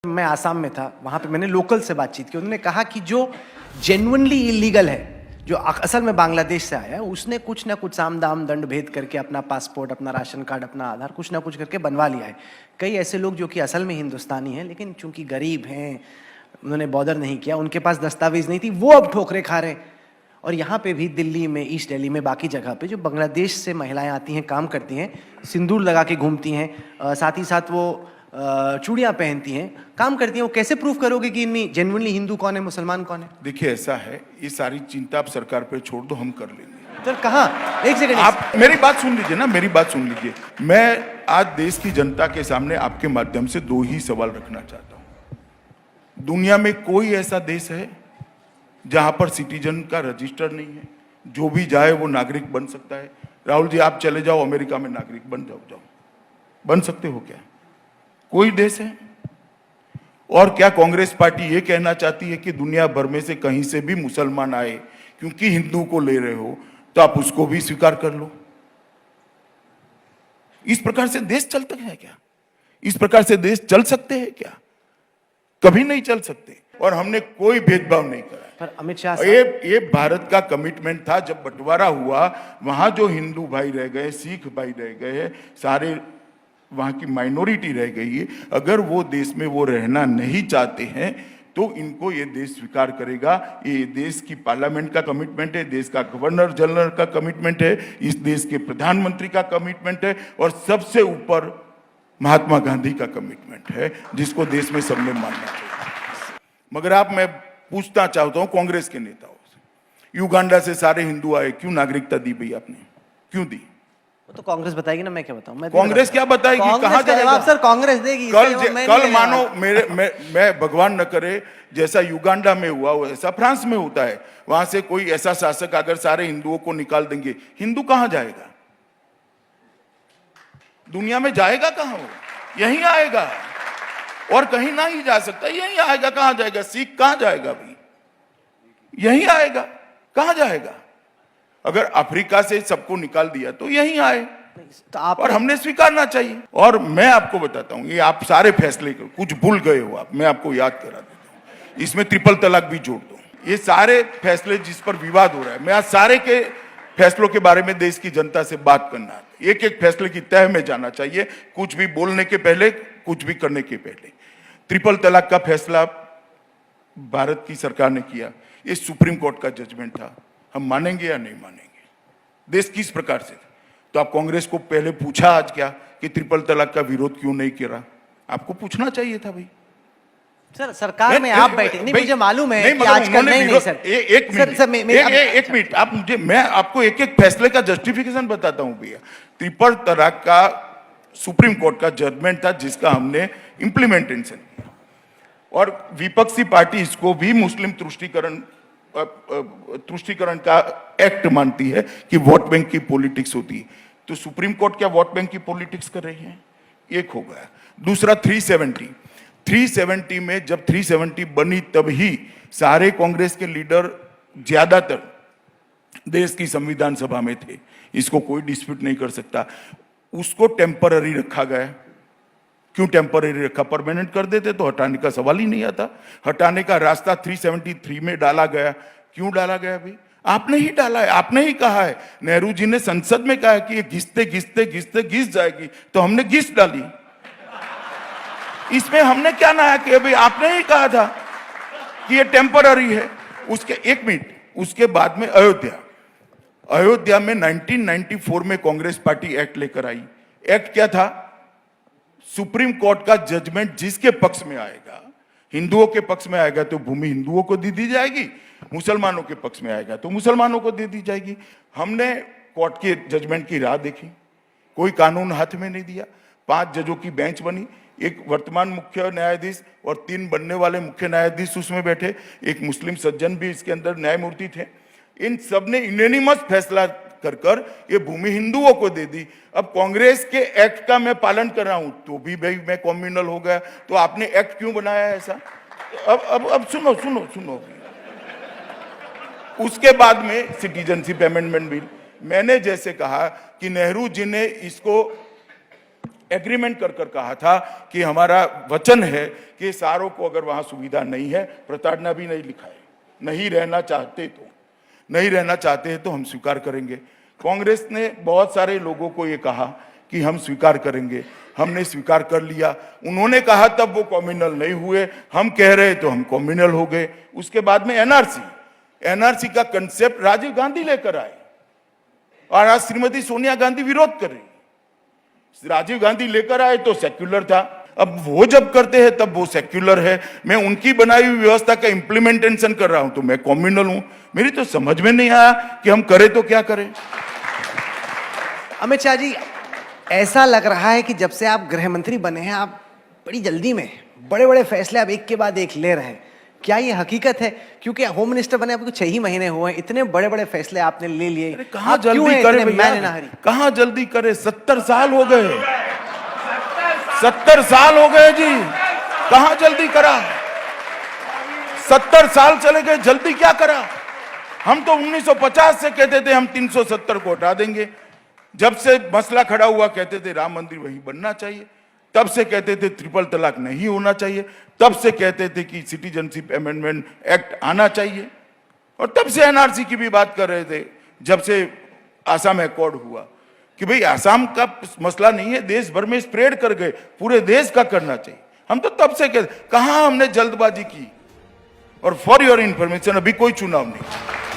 मैं आसाम में था, वहाँ पे मैंने लोकल से बातचीत की। उन्होंने कहा कि जो जेन्युइनली इलीगल है, जो असल में बांग्लादेश से आया है, उसने कुछ ना कुछ साम दाम दंड भेद करके अपना पासपोर्ट, अपना राशन कार्ड, अपना आधार कुछ ना कुछ करके बनवा लिया है। कई ऐसे लोग जो कि असल में हिंदुस्तानी हैं लेकिन चूंकि गरीब हैं, उन्होंने बॉर्डर नहीं किया, उनके पास दस्तावेज नहीं थी, वो अब ठोकरे खा रहे हैं। और यहाँ पे भी दिल्ली में, ईस्ट दिल्ली में, बाकी जगह पे जो बांग्लादेश से महिलाएं आती हैं, काम करती हैं, सिंदूर लगा के घूमती हैं, साथ ही साथ वो चूड़ियाँ पहनती हैं, काम करती हैं, वो कैसे प्रूफ करोगे कि इनमें जेन्युइनली हिंदू कौन है, मुसलमान कौन है? देखिए, ऐसा है, ये सारी चिंता आप सरकार पे छोड़ दो, हम कर लेंगे। सर कहाँ? एक सेकंड, आप मेरी बात सुन लीजिए ना, मेरी बात सुन लीजिए। मैं आज देश की जनता के सामने आपके माध्यम से दो ही सवाल रखना चाहता हूं। दुनिया में कोई ऐसा देश है जहां पर सिटीजन का रजिस्टर नहीं है, जो भी जाए वो नागरिक बन सकता है? राहुल जी, आप चले जाओ अमेरिका में, नागरिक बन जाओ, बन सकते हो क्या? कोई देश है? और क्या कांग्रेस पार्टी ये कहना चाहती है कि दुनिया भर में से कहीं से भी मुसलमान आए, क्योंकि हिंदू को ले रहे हो तो आप उसको भी स्वीकार कर लो? इस प्रकार से देश चलता है क्या? इस प्रकार से देश चल सकते हैं क्या? कभी नहीं चल सकते। और हमने कोई भेदभाव नहीं करा। पर अमित शाह, ये भारत का कमिटमेंट था। जब बंटवारा हुआ, वहां जो हिंदू भाई रह गए, सिख भाई रह गए, सारे वहां की माइनॉरिटी रह गई है। अगर वो देश में वो रहना नहीं चाहते हैं तो इनको ये देश स्वीकार करेगा। ये देश की पार्लियामेंट का कमिटमेंट है, देश का गवर्नर जनरल का कमिटमेंट है, इस देश के प्रधानमंत्री का कमिटमेंट है, और सबसे ऊपर महात्मा गांधी का कमिटमेंट है, जिसको देश में सबने मानना चाहिए। मगर मैं पूछना चाहता हूं कांग्रेस के नेताओं से, युगांडा से सारे हिंदू आए, क्यों नागरिकता दी भैया आपने? क्यों दी? तो कांग्रेस बताएगी ना, मैं क्या बताऊं? कांग्रेस क्या बताएगी? कहां जाएगा जवाब सर कांग्रेस देगी। कल मानो मैं भगवान न करे, जैसा युगांडा में हुआ वैसा फ्रांस में होता है। वहां से कोई ऐसा शासक अगर सारे हिंदुओं को निकाल देंगे, हिंदू कहां जाएगा? दुनिया में जाएगा कहां? वो यहीं आएगा, और कहीं ना ही जा सकता, यहीं आएगा। कहां जाएगा? सिख कहां जाएगा भाई? यहीं आएगा। कहां जाएगा? अगर अफ्रीका से सबको निकाल दिया तो यहीं आए, तो और हमने स्वीकारना चाहिए। और मैं आपको बताता हूं, ये आप सारे फैसले कुछ भूल गए हो आप, मैं आपको याद करा देता हूं। इसमें ट्रिपल तलाक भी जोड़ दो। ये सारे फैसले जिस पर विवाद हो रहा है, मैं आज सारे के फैसलों के बारे में देश की जनता से बात करना, एक एक फैसले की तह में जाना चाहिए, कुछ भी बोलने के पहले, कुछ भी करने के पहले। ट्रिपल तलाक का फैसला भारत की सरकार ने किया, ये सुप्रीम कोर्ट का जजमेंट था। हम मानेंगे या नहीं मानेंगे? देश किस प्रकार से? तो आप कांग्रेस को पहले पूछा आज क्या कि ट्रिपल तलाक का विरोध क्यों नहीं किया? आपको पूछना चाहिए था भाई। सर सरकार में आप बैठे नहीं, मुझे मालूम है कि आजकल नहीं सर। एक मिनट, आप मुझे, मैं आपको एक एक फैसले का जस्टिफिकेशन बताता हूं भैया। ट्रिपल तलाक का सुप्रीम कोर्ट का जजमेंट था, जिसका हमने इंप्लीमेंटेशन किया, और विपक्षी पार्टी इसको भी मुस्लिम तुष्टिकरण का एक्ट मानती है कि वोट बैंक की पॉलिटिक्स होती है। तो सुप्रीम कोर्ट क्या वोट बैंक की पॉलिटिक्स कर रही है? एक हो गया। दूसरा 370 में, जब 370 बनी तब ही सारे कांग्रेस के लीडर ज्यादातर देश की संविधान सभा में थे, इसको कोई डिस्प्यूट नहीं कर सकता। उसको टेम्पररी रखा गया। क्यों टेम्पररी रखा? परमानेंट कर देते तो हटाने का सवाल ही नहीं आता। हटाने का रास्ता 373 में डाला गया। क्यों डाला गया भाई? आपने ही डाला है, आपने ही कहा है। नेहरू जी ने संसद में कहा कि ये घिसते घिसते घिसते घिस जाएगी, तो हमने घिस डाली। इसमें हमने क्या नया किया भाई? आपने ही कहा था कि ये टेम्पररी है। उसके एक मिनट, उसके बाद में अयोध्या में 1994 में कांग्रेस पार्टी एक्ट लेकर आई। एक्ट क्या था? सुप्रीम कोर्ट का जजमेंट जिसके पक्ष में आएगा, हिंदुओं के पक्ष में आएगा तो भूमि हिंदुओं को दे दी जाएगी, मुसलमानों के पक्ष में आएगा तो मुसलमानों को दे दी जाएगी। हमने कोर्ट के जजमेंट की राह देखी, कोई कानून हाथ में नहीं दिया। 5 जजों की बेंच बनी, एक वर्तमान मुख्य न्यायाधीश और 3 बनने वाले मुख्य न्यायाधीश उसमें बैठे, एक मुस्लिम सज्जन भी इसके अंदर न्यायमूर्ति थे। इन सब ने यूनानिमस फैसला कर ये भूमि हिंदुओं को दे दी। अब कांग्रेस के एक्ट का मैं पालन कर रहा हूं तो भी भाई मैं कम्युनल हो गया, तो आपने एक्ट क्यों बनाया ऐसा? अब सुनो। उसके बाद में सिटीजनशिप अमेंडमेंट बिल, मैंने जैसे कहा कि नेहरू जी ने इसको एग्रीमेंट कर कर कहा था कि हमारा वचन है कि सारों को अगर वहां सुविधा नहीं है, प्रताड़ना भी नहीं लिखा है, नहीं रहना चाहते तो हम स्वीकार करेंगे। कांग्रेस ने बहुत सारे लोगों को ये कहा कि हम स्वीकार करेंगे, हमने स्वीकार कर लिया। उन्होंने कहा तब वो कम्युनल नहीं हुए, हम कह रहे तो हम कम्युनल हो गए। उसके बाद में एनआरसी का कंसेप्ट राजीव गांधी लेकर आए और आज श्रीमती सोनिया गांधी विरोध कर रही। राजीव गांधी लेकर आए तो सेक्युलर था, अब वो जब करते हैं तब वो सेक्युलर है। मैं उनकी बनाई हुई व्यवस्था का इंप्लीमेंटेशन कर रहा हूं तो मैं कम्युनल हूं। मेरी तो समझ में नहीं आया कि हम करें तो क्या करें। अमित शाह जी, ऐसा लग रहा है कि जब से आप गृह मंत्री बने हैं, आप बड़ी जल्दी में बड़े बड़े फैसले आप एक के बाद एक ले रहे हैं। क्या ये हकीकत है? क्योंकि होम मिनिस्टर बने आपको 6 ही महीने हुए हैं, इतने बड़े बड़े फैसले आपने ले लिए। कहां जल्दी करे भैया, कहां जल्दी करे? 70 साल हो गए, 70 साल हो गए जी, कहां जल्दी करा? 70 साल चले गए, जल्दी क्या करा? हम तो 1950 से कहते थे हम 370 को हटा देंगे। जब से मसला खड़ा हुआ कहते थे राम मंदिर वहीं बनना चाहिए, तब से कहते थे ट्रिपल तलाक नहीं होना चाहिए, तब से कहते थे कि सिटीजनशिप अमेंडमेंट एक्ट आना चाहिए, और तब से एनआरसी की भी बात कर रहे थे। जब से आसाम अकॉर्ड हुआ कि भाई आसाम का मसला नहीं है, देश भर में स्प्रेड कर गए, पूरे देश का करना चाहिए। हम तो तब से कहते, कहां हमने जल्दबाजी की। और फॉर योर इंफॉर्मेशन अभी कोई चुनाव नहीं।